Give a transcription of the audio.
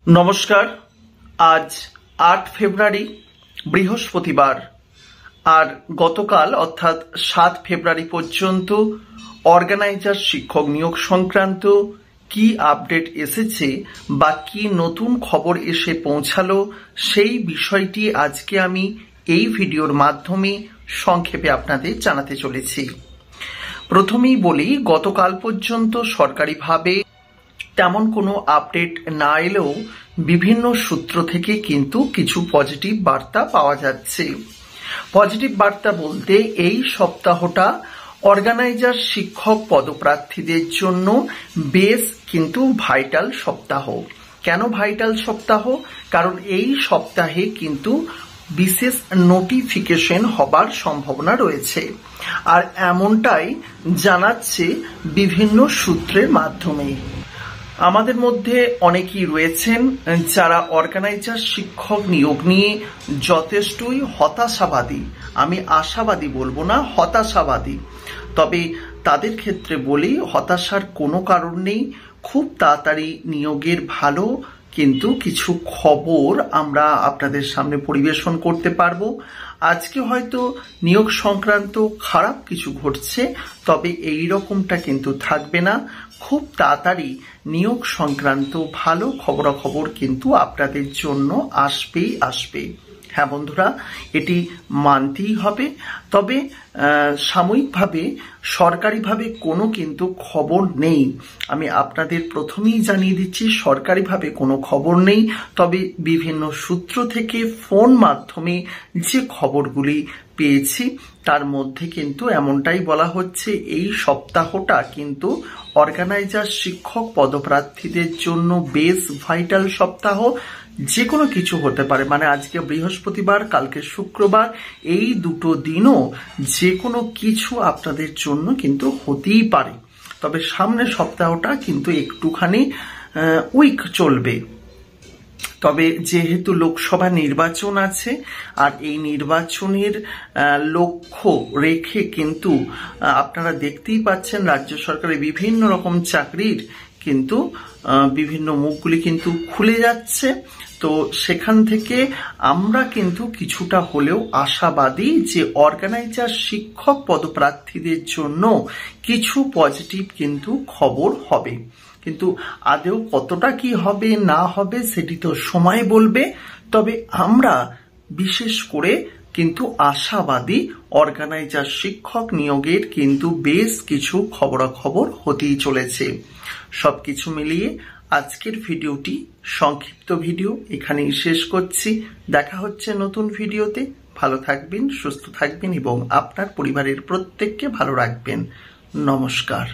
নমস্কার। আজ ৮ ফেব্রুয়ারি বৃহস্পতিবার। আর গতকাল অর্থাৎ ৭ ফেব্রুয়ারি পর্যন্ত অর্গানাইজার শিক্ষক নিয়োগ সংক্রান্ত কি আপডেট এসেছে বা কি নতুন খবর এসে পৌঁছালো সেই বিষয়টি আজকে আমি এই ভিডিওর মাধ্যমে সংক্ষেপে আপনাদের জানাতে চলেছি। প্রথমেই বলি, গতকাল পর্যন্ত সরকারিভাবে তেমন কোনো আপডেট না এলেও বিভিন্ন সূত্র থেকে কিন্তু কিছু পজিটিভ বার্তা পাওয়া যাচ্ছে। পজিটিভ বার্তা বলতে এই সপ্তাহটা অর্গানাইজার শিক্ষক পদপ্রার্থীদের জন্য বেশ কিন্তু ভাইটাল সপ্তাহ। কেন ভাইটাল সপ্তাহ? কারণ এই সপ্তাহে কিন্তু বিশেষ নোটিফিকেশন হবার সম্ভাবনা রয়েছে, আর এমনটাই জানাচ্ছে বিভিন্ন সূত্রের মাধ্যমে। আমাদের মধ্যে অনেকেই রয়েছেন যারা অর্গানাইজার শিক্ষক নিয়োগ নিয়ে যথেষ্টই হতাশাবাদী। আমি আশাবাদী বলবো না, হতাশাবাদী। তবে তাদের ক্ষেত্রে বলি, হতাশার কোনো কারণ নেই। খুব তাড়াতাড়ি নিয়োগের ভালো কিন্তু কিছু খবর আমরা আপনাদের সামনে পরিবেশন করতে পারবো। আজকে হয়তো নিয়োগ সংক্রান্ত খারাপ কিছু ঘটছে, তবে এই রকমটা কিন্তু থাকবে না। খুব তাড়াতাড়ি নিয়োগ সংক্রান্ত ভালো খবরাখবর কিন্তু আপনাদের জন্য আসবেই আসবে। হ্যাঁ বন্ধুরা, এটি মানতেই হবে। তবে সাময়িকভাবে সরকারিভাবে কোনো কিন্তু খবর নেই। আমি আপনাদের প্রথমেই জানিয়ে দিচ্ছি, সরকারিভাবে কোনো খবর নেই। তবে বিভিন্ন সূত্র থেকে ফোন মাধ্যমে যে খবরগুলি পেয়েছি তার মধ্যে কিন্তু এমনটাই বলা হচ্ছে, এই সপ্তাহটা কিন্তু অর্গানাইজার শিক্ষক পদপ্রার্থীদের জন্য বেশ ভাইটাল সপ্তাহ। যে কোনো কিছু হতে পারে, মানে আজকে বৃহস্পতিবার, কালকে শুক্রবার, এই দুটো দিনও যে কোনো কিছু আপনাদের জন্য কিন্তু হতেই পারে। তবে সামনের সপ্তাহটা কিন্তু একটুখানি উইক চলবে। তবে যেহেতু লোকসভা নির্বাচন আছে, আর এই নির্বাচনের লক্ষ্য রেখে কিন্তু আপনারা দেখতেই পাচ্ছেন রাজ্য সরকারের বিভিন্ন রকম চাকরির কিন্তু বিভিন্ন মুখগুলি কিন্তু খুলে যাচ্ছে। তো সেখান থেকে আমরা কিন্তু কিছুটা হলেও আশাবাদী যে অর্গানাইজার শিক্ষক পদপ্রার্থীদের জন্য কিছু পজিটিভ কিন্তু খবর হবে। কিন্তু আদৌ কতটা কি হবে না হবে সেটি তো সময় বলবে। তবে আমরা বিশেষ করে কিন্তু আশাবাদী, অর্গানাইজার শিক্ষক নিয়োগের কিন্তু বেশ কিছু খবরাখবর হতেই চলেছে। সবকিছু মিলিয়ে আজকের ভিডিওটি, সংক্ষিপ্ত ভিডিও, এখানেই শেষ করছি। দেখা হচ্ছে নতুন ভিডিওতে। ভালো থাকবেন, সুস্থ থাকবেন এবং আপনার পরিবারের প্রত্যেককে ভালো রাখবেন। নমস্কার।